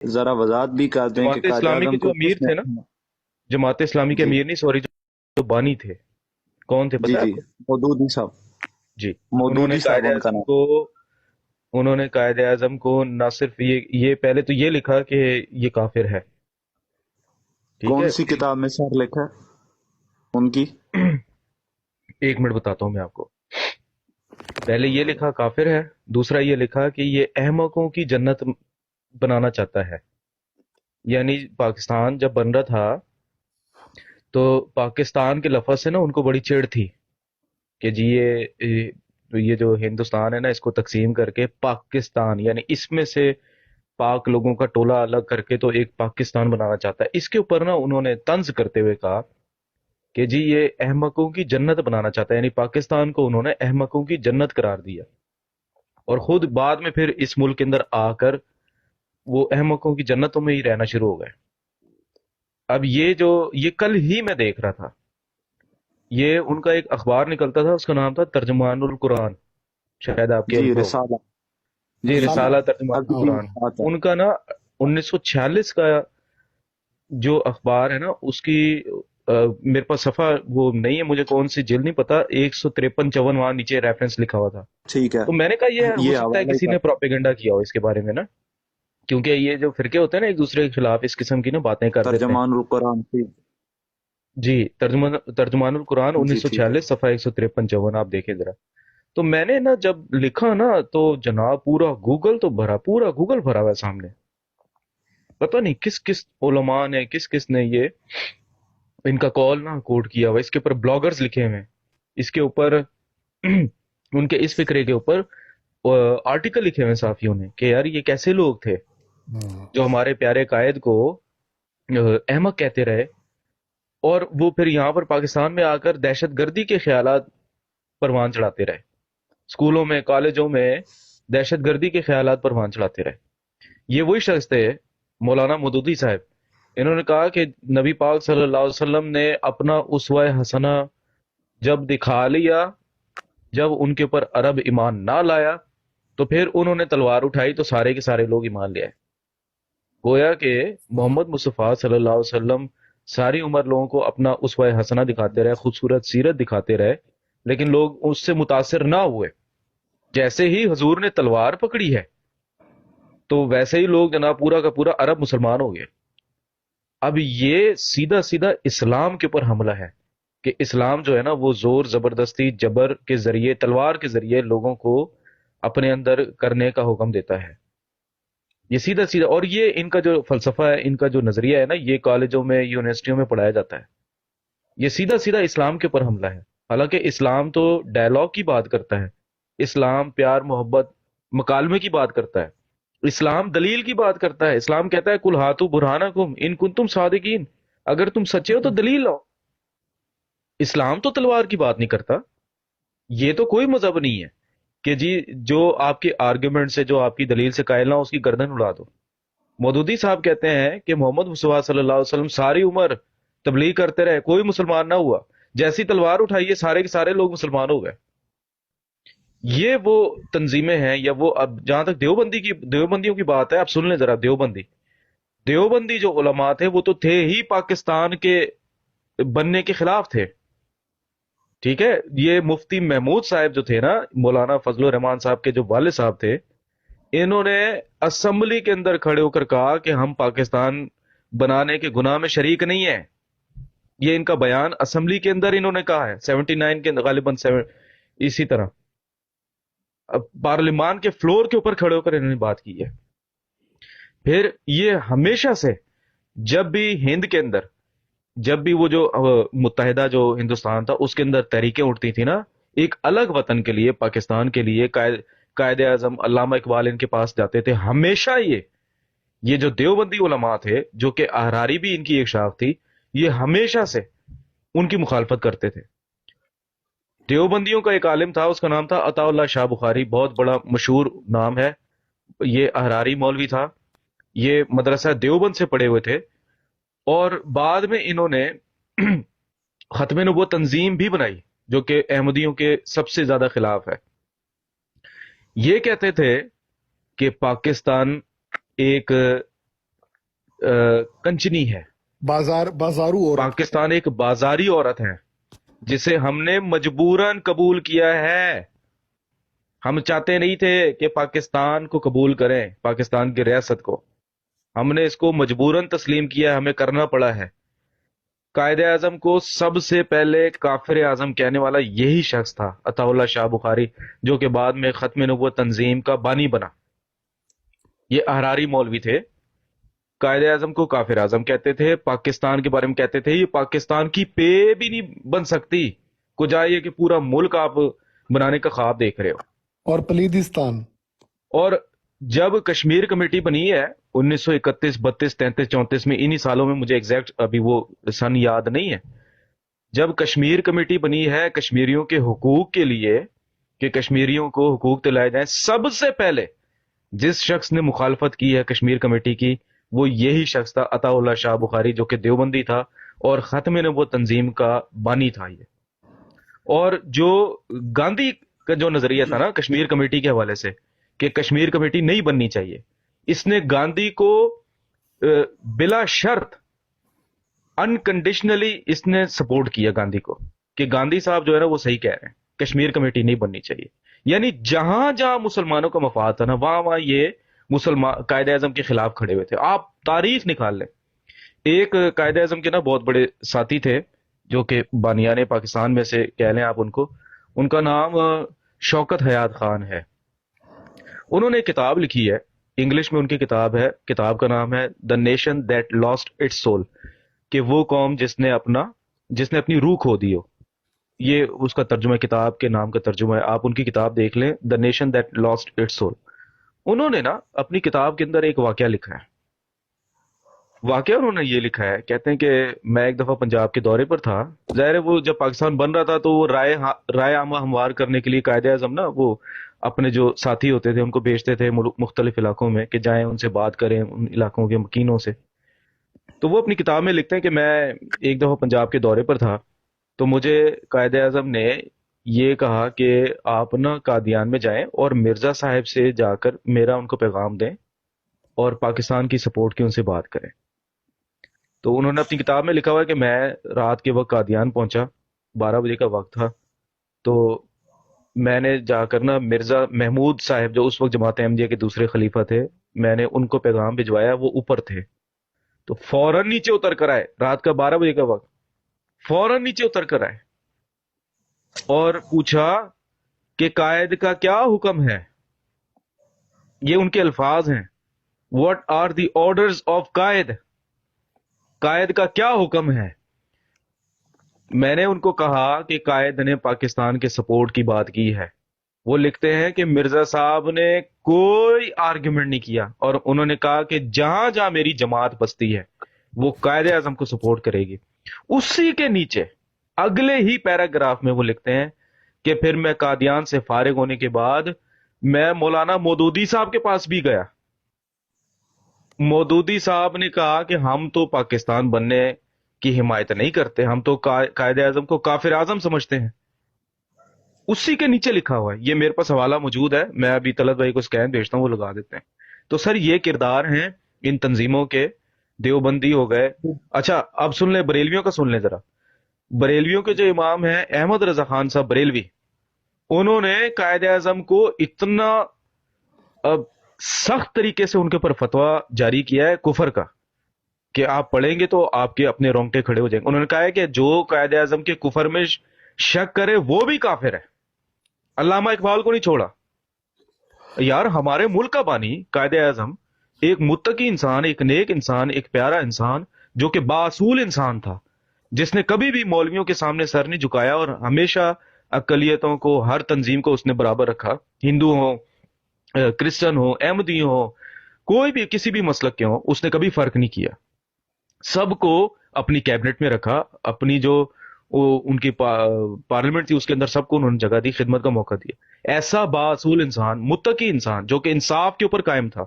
ذرا وضاحت بھی کر دیں کہ جماعت قائد اسلامی کے اعظم جو کو امیر کس نے؟ تھے نا، جماعت اسلامی کے جی امیر نہیں، سوری، جو بانی تھے، کون تھے جی پتہ ہے جی، آپ کو؟ مودودی صاحب، جی، انہوں نے مودودی صاحب قائد ان کا اعظم نام۔ کو انہوں نے قائد اعظم کو نہ صرف یہ پہلے تو یہ لکھا کہ یہ کافر ہے، ٹھیک کون ہے؟ سی کتاب میں سر لکھا ہے ان کی؟ ایک منٹ بتاتا ہوں میں آپ کو۔ پہلے یہ لکھا کافر ہے، دوسرا یہ لکھا کہ یہ احمقوں کی جنت بنانا چاہتا ہے۔ یعنی پاکستان جب بن رہا تھا تو پاکستان کے لفظ سے نا ان کو بڑی چڑ تھی کہ جی یہ جو ہندوستان ہے نا، اس کو تقسیم کر کے پاکستان، یعنی اس میں سے پاک لوگوں کا ٹولہ الگ کر کے تو ایک پاکستان بنانا چاہتا ہے۔ اس کے اوپر نا انہوں نے طنز کرتے ہوئے کہا کہ جی یہ احمقوں کی جنت بنانا چاہتا ہے، یعنی پاکستان کو انہوں نے احمقوں کی جنت قرار دیا، اور خود بعد میں پھر اس ملک کے اندر آ کر وہ احمقوں کی جنتوں میں ہی رہنا شروع ہو گئے۔ اب یہ کل ہی میں دیکھ رہا تھا، یہ ان کا ایک اخبار نکلتا تھا، اس کا نام تھا ترجمان القرآن، شاید آپ کے جی علم میں ہوگا۔ رسالہ، جی، جی جی، رسالہ ترجمان ابھی بھی القرآن، آتا ہے۔ ان کا نا 1946 کا جو اخبار ہے نا اس کی میرے پاس صفحہ وہ نہیں ہے، مجھے کون سی جلد نہیں پتا، 153-54 وہاں نیچے ریفرنس لکھا ہوا تھا۔ ٹھیک ہے، تو میں نے کہا یہ ہو یہ سکتا ہے حوالہ ہی کسی نے کرتا پروپیگنڈا کیا ہو اس کے بارے میں نا، کیونکہ یہ جو فرقے ہوتے ہیں نا ایک دوسرے کے خلاف اس قسم کی نا باتیں ہے، کر دیتے ہیں۔ ترجمان القرآن کی۔ جی، ترجمان القرآن جی ٹھیک ہے، 1946 صفحہ 153-54 آپ دیکھیں ذرا۔ تو میں نے نا جب لکھا نا تو جناب پورا گوگل تو بھرا، پورا گوگل بھرا ہوا ہے سامنے، پتہ نہیں کس کس علماء نے کس کس نے یہ ان کا کال نا کوٹ کیا ہوا، اس کے اوپر بلاگرز لکھے ہوئے ہیں، اس کے اوپر ان کے اس فکرے کے اوپر آرٹیکل لکھے ہوئے ہیں صحافیوں نے کہ یار یہ کیسے لوگ تھے جو ہمارے پیارے قائد کو احمق کہتے رہے، اور وہ پھر یہاں پر پاکستان میں آ کر دہشت گردی کے خیالات پروان چڑھاتے رہے، اسکولوں میں کالجوں میں دہشت گردی کے خیالات پروان چڑھاتے رہے۔ یہ وہی شخص تھے مولانا مودودی صاحب، انہوں نے کہا کہ نبی پاک صلی اللہ علیہ وسلم نے اپنا اسوہ حسنہ جب دکھا لیا، جب ان کے اوپر عرب ایمان نہ لایا تو پھر انہوں نے تلوار اٹھائی تو سارے کے سارے لوگ ایمان لے آئے۔ گویا کہ محمد مصطفیٰ صلی اللہ علیہ وسلم ساری عمر لوگوں کو اپنا اسوہ حسنہ دکھاتے رہے، خوبصورت سیرت دکھاتے رہے، لیکن لوگ اس سے متاثر نہ ہوئے۔ جیسے ہی حضور نے تلوار پکڑی ہے تو ویسے ہی لوگ جناب پورا کا پورا عرب مسلمان ہو گئے۔ اب یہ سیدھا سیدھا اسلام کے اوپر حملہ ہے کہ اسلام جو ہے نا وہ زور زبردستی جبر کے ذریعے تلوار کے ذریعے لوگوں کو اپنے اندر کرنے کا حکم دیتا ہے۔ یہ سیدھا سیدھا، اور یہ ان کا جو فلسفہ ہے، ان کا جو نظریہ ہے نا، یہ کالجوں میں یونیورسٹیوں میں پڑھایا جاتا ہے۔ یہ سیدھا سیدھا اسلام کے اوپر حملہ ہے، حالانکہ اسلام تو ڈائلاگ کی بات کرتا ہے، اسلام پیار محبت مکالمے کی بات کرتا ہے، اسلام دلیل کی بات کرتا ہے۔ اسلام کہتا ہے کل ہاتھو برہانکم ان کنتم صادقین، اگر تم سچے ہو تو دلیل لاؤ۔ اسلام تو تلوار کی بات نہیں کرتا، یہ تو کوئی مذہب نہیں ہے کہ جی جو آپ کے آرگومنٹ سے، جو آپ کی دلیل سے قائل نہ ہو اس کی گردن اڑا دو۔ مودودی صاحب کہتے ہیں کہ محمد مصطفیٰ صلی اللہ علیہ وسلم ساری عمر تبلیغ کرتے رہے، کوئی مسلمان نہ ہوا، جیسی تلوار اٹھائیے سارے کے سارے لوگ مسلمان ہو گئے۔ یہ وہ تنظیمیں ہیں، یا وہ، اب جہاں تک دیوبندیوں کی بات ہے، آپ سن لیں ذرا، دیوبندی جو علماء تھے وہ تو تھے ہی پاکستان کے بننے کے خلاف تھے، ٹھیک ہے؟ یہ مفتی محمود صاحب جو تھے نا، مولانا فضل الرحمان صاحب کے جو والد صاحب تھے، انہوں نے اسمبلی کے اندر کھڑے ہو کر کہا کہ ہم پاکستان بنانے کے گناہ میں شریک نہیں ہیں۔ یہ ان کا بیان اسمبلی کے اندر انہوں نے کہا ہے 79 کے غالباً اسی طرح اب پارلیمان کے فلور کے اوپر کھڑے ہو کر انہوں نے بات کی ہے۔ پھر یہ ہمیشہ سے جب بھی ہند کے اندر، جب بھی وہ جو متحدہ جو ہندوستان تھا اس کے اندر تحریکیں اٹھتی تھی نا ایک الگ وطن کے لیے، پاکستان کے لیے، قائد اعظم علامہ اقبال ان کے پاس جاتے تھے، ہمیشہ یہ جو دیوبندی علماء تھے، جو کہ احراری بھی ان کی ایک شاخ تھی، یہ ہمیشہ سے ان کی مخالفت کرتے تھے۔ دیوبندیوں کا ایک عالم تھا، اس کا نام تھا عطا اللہ شاہ بخاری، بہت بڑا مشہور نام ہے، یہ احراری مولوی تھا، یہ مدرسہ دیوبند سے پڑھے ہوئے تھے، اور بعد میں انہوں نے ختم نبوت تنظیم بھی بنائی جو کہ احمدیوں کے سب سے زیادہ خلاف ہے۔ یہ کہتے تھے کہ پاکستان ایک کنچنی ہے. بازارو عورت. پاکستان ایک بازاری عورت ہے جسے ہم نے مجبوراً قبول کیا ہے. ہم چاہتے نہیں تھے کہ پاکستان کو قبول کریں، پاکستان کی ریاست کو. ہم نے اس کو مجبوراً تسلیم کیا، ہمیں کرنا پڑا ہے. قائد اعظم کو سب سے پہلے کافر اعظم کہنے والا یہی شخص تھا، عطا اللہ شاہ بخاری، جو کہ بعد میں ختم نبوت تنظیم کا بانی بنا. یہ احراری مولوی تھے. قائد اعظم کو کافر اعظم کہتے تھے. پاکستان کے بارے میں کہتے تھے یہ پاکستان کی پے بھی نہیں بن سکتی، کو جائے کہ پورا ملک آپ بنانے کا خواب دیکھ رہے ہو. اور پلیدستان. اور جب کشمیر کمیٹی بنی ہے 1931 32 33 34 میں، انہی سالوں میں، مجھے ایگزیکٹ ابھی وہ سن یاد نہیں ہے، جب کشمیر کمیٹی بنی ہے کشمیریوں کے حقوق کے لیے کہ کشمیریوں کو حقوق دلائے جائیں، سب سے پہلے جس شخص نے مخالفت کی ہے کشمیر کمیٹی کی وہ یہی شخص تھا، عطا اللہ شاہ بخاری، جو کہ دیوبندی تھا اور ختم نبوت تنظیم کا بانی تھا یہ. اور جو گاندھی کا جو نظریہ تھا نا کشمیر کمیٹی کے حوالے سے کہ کشمیر کمیٹی نہیں بننی چاہیے، اس نے گاندھی کو بلا شرط انکنڈیشنلی اس نے سپورٹ کیا گاندھی کو کہ گاندھی صاحب جو ہے نا وہ صحیح کہہ رہے ہیں، کشمیر کمیٹی نہیں بننی چاہیے. یعنی جہاں جہاں مسلمانوں کا مفاد تھا نا وہاں وہاں یہ مسلمان قائد اعظم کے خلاف کھڑے ہوئے تھے. آپ تاریخ نکال لیں. ایک قائد اعظم کے نا بہت بڑے ساتھی تھے جو کہ بانیان پاکستان میں سے کہہ لیں آپ ان کو، ان کا نام شوکت حیات خان ہے. انہوں نے ایک کتاب لکھی ہے، انگلش میں ان کی کتاب ہے، کتاب کا نام ہے the nation that lost its soul, کہ وہ قوم جس نے اپنی روح کھو دی ہو. یہ اس کا ترجمہ، کتاب کے نام کا ترجمہ ہے. آپ ان کی کتاب دیکھ لیں، the nation that lost its soul. انہوں نے نا اپنی کتاب کے اندر ایک واقعہ لکھا ہے. واقعہ انہوں نے یہ لکھا ہے، کہتے ہیں کہ میں ایک دفعہ پنجاب کے دورے پر تھا. ظاہر ہے وہ جب پاکستان بن رہا تھا تو وہ رائے عامہ ہموار کرنے کے لیے قائد اعظم نا وہ اپنے جو ساتھی ہوتے تھے ان کو بھیجتے تھے مختلف علاقوں میں کہ جائیں ان سے بات کریں، ان علاقوں کے مکینوں سے. تو وہ اپنی کتاب میں لکھتے ہیں کہ میں ایک دفعہ پنجاب کے دورے پر تھا تو مجھے قائد اعظم نے یہ کہا کہ آپ نا قادیان میں جائیں اور مرزا صاحب سے جا کر میرا ان کو پیغام دیں اور پاکستان کی سپورٹ کی ان سے بات کریں. تو انہوں نے اپنی کتاب میں لکھا ہوا ہے کہ میں رات کے وقت قادیان پہنچا، 12 بجے کا وقت تھا. تو میں نے جا کر نا مرزا محمود صاحب جو اس وقت جماعت احمدیہ کے دوسرے خلیفہ تھے، میں نے ان کو پیغام بھجوایا، وہ اوپر تھے. تو فوراً نیچے اتر کر آئے، رات کا 12 بجے کا وقت، فوراً نیچے اتر کر آئے اور پوچھا کہ قائد کا کیا حکم ہے. یہ ان کے الفاظ ہیں، what are the orders of Quaid, Quaid کا کیا حکم ہے. میں نے ان کو کہا کہ قائد نے پاکستان کے سپورٹ کی بات کی ہے. وہ لکھتے ہیں کہ مرزا صاحب نے کوئی آرگیومنٹ نہیں کیا اور انہوں نے کہا کہ جہاں جہاں میری جماعت بستی ہے وہ قائد اعظم کو سپورٹ کرے گی. اسی کے نیچے اگلے ہی پیراگراف میں وہ لکھتے ہیں کہ پھر میں قادیان سے فارغ ہونے کے بعد میں مولانا مودودی صاحب کے پاس بھی گیا. مودودی صاحب نے کہا کہ ہم تو پاکستان بننے کی حمایت نہیں کرتے، ہم تو قائد اعظم کو کافر اعظم سمجھتے ہیں. اسی کے نیچے لکھا ہوا ہے، یہ میرے پاس حوالہ موجود ہے، میں ابھی طلعت بھائی کو اسکین بھیجتا ہوں، وہ لگا دیتے ہیں. تو سر یہ کردار ہیں ان تنظیموں کے. دیوبندی ہو گئے. اچھا اب سن لیں بریلویوں کا، سن لیں ذرا. بریلویوں کے جو امام ہیں احمد رضا خان صاحب بریلوی، انہوں نے قائد اعظم کو اتنا سخت طریقے سے ان کے اوپر فتویٰ جاری کیا ہے کفر کا کہ آپ پڑھیں گے تو آپ کے اپنے رونگٹے کھڑے ہو جائیں گے. انہوں نے کہا ہے کہ جو قائد اعظم کے کفر میں شک کرے وہ بھی کافر ہے. علامہ اقبال کو نہیں چھوڑا. یار ہمارے ملک کا بانی قائد اعظم ایک متقی انسان، ایک نیک انسان، ایک پیارا انسان جو کہ باصول انسان تھا، جس نے کبھی بھی مولویوں کے سامنے سر نہیں جھکایا اور ہمیشہ اقلیتوں کو، ہر تنظیم کو اس نے برابر رکھا. ہندو ہوں، کرسچن ہوں، احمدی ہوں، کوئی بھی کسی بھی مسلک کے ہوں، اس نے کبھی فرق نہیں کیا. سب کو اپنی کیبنٹ میں رکھا، اپنی جو ان کی پارلیمنٹ تھی اس کے اندر سب کو انہوں نے جگہ دی، خدمت کا موقع دیا. ایسا باصول انسان، متقی انسان جو کہ انصاف کے اوپر قائم تھا.